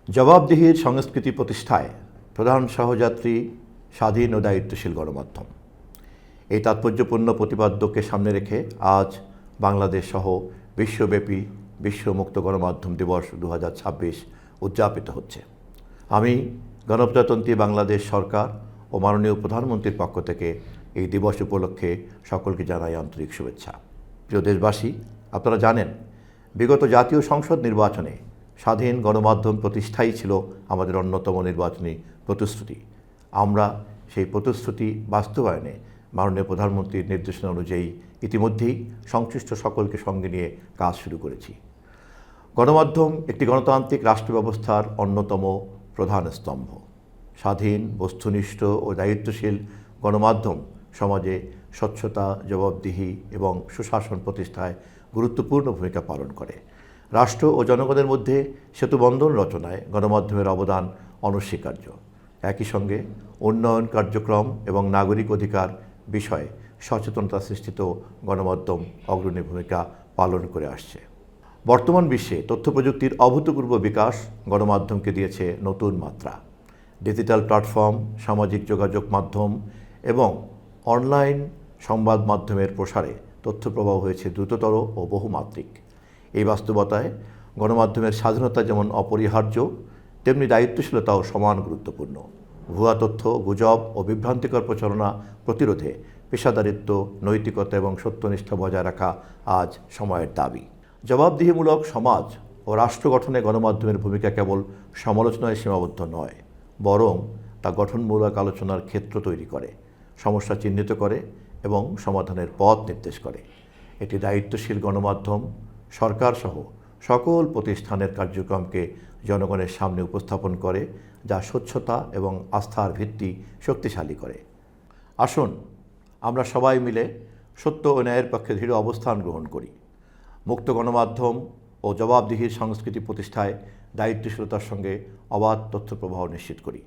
জবাবদিহির সংস্কৃতি প্রতিষ্ঠায় প্রধান সহযাত্রী স্বাধীন ও দায়িত্বশীল গণমাধ্যম। এই তাৎপর্যপূর্ণ প্রতিপাদ্যকে সামনে রেখে আজ বাংলাদেশ সহ বিশ্বব্যাপী বিশ্ব মুক্ত গণমাধ্যম দিবস 2026 উদযাপিত হচ্ছে। আমি গণপ্রজাতন্ত্রী বাংলাদেশ সরকার ও মাননীয় প্রধানমন্ত্রীর পক্ষ থেকে এই দিবস উপলক্ষে সকলকে জানাই আন্তরিক শুভেচ্ছা। প্রিয় দেশবাসী, আপনারা জানেন বিগত জাতীয় সংসদ নির্বাচনে স্বাধীন গণমাধ্যম প্রতিষ্ঠাই ছিল আমাদের অন্যতম নির্বাচনী প্রতিশ্রুতি। আমরা সেই প্রতিশ্রুতি বাস্তবায়নে মাননীয় প্রধানমন্ত্রীর নির্দেশনা অনুযায়ী ইতিমধ্যেই সংশ্লিষ্ট সকলকে সঙ্গে নিয়ে কাজ শুরু করেছি। গণমাধ্যম একটি গণতান্ত্রিক রাষ্ট্র ব্যবস্থার অন্যতম প্রধান স্তম্ভ। স্বাধীন, বস্তুনিষ্ঠ ও দায়িত্বশীল গণমাধ্যম সমাজে স্বচ্ছতা, জবাবদিহি এবং সুশাসন প্রতিষ্ঠায় গুরুত্বপূর্ণ ভূমিকা পালন করে। রাষ্ট্র ও জনগণের মধ্যে সেতুবন্ধন রচনায় গণমাধ্যমের অবদান অনস্বীকার্য। একই সঙ্গে উন্নয়ন কার্যক্রম এবং নাগরিক অধিকার বিষয়ে সচেতনতা সৃষ্টিতেও গণমাধ্যম অগ্রণী ভূমিকা পালন করে আসছে। বর্তমান বিশ্বে তথ্যপ্রযুক্তির অভূতপূর্ব বিকাশ গণমাধ্যমকে দিয়েছে নতুন মাত্রা। ডিজিটাল প্ল্যাটফর্ম, সামাজিক যোগাযোগ মাধ্যম এবং অনলাইন সংবাদ মাধ্যমের প্রসারে তথ্যপ্রবাহ হয়েছে দ্রুততর ও বহুমাত্রিক। এই বাস্তবতায় গণমাধ্যমের স্বাধীনতা যেমন অপরিহার্য, তেমনি দায়িত্বশীলতাও সমান গুরুত্বপূর্ণ। ভুয়া তথ্য, গুজব ও বিভ্রান্তিকর প্রচারণা প্রতিরোধে পেশাদারিত্ব, নৈতিকতা এবং সত্যনিষ্ঠা বজায় রাখা আজ সময়ের দাবি। জবাবদিহিমূলক সমাজ ও রাষ্ট্র গঠনে গণমাধ্যমের ভূমিকা কেবল সমালোচনায় সীমাবদ্ধ নয়, বরং তা গঠনমূলক আলোচনার ক্ষেত্র তৈরি করে, সমস্যা চিহ্নিত করে এবং সমাধানের পথ নির্দেশ করে। এটি দায়িত্বশীল গণমাধ্যম সরকারসহ সকল প্রতিষ্ঠানের কার্যক্রমকে জনগণের সামনে উপস্থাপন করে, যা স্বচ্ছতা এবং আস্থার ভিত্তি শক্তিশালী করে। আসুন আমরা সবাই মিলে সত্য ও ন্যায়ের পক্ষে দৃঢ় অবস্থান গ্রহণ করি। মুক্ত গণমাধ্যম ও জবাবদিহির সংস্কৃতি প্রতিষ্ঠায় দায়িত্বশীলতার সঙ্গে অবাধ তথ্য প্রবাহ নিশ্চিত করি।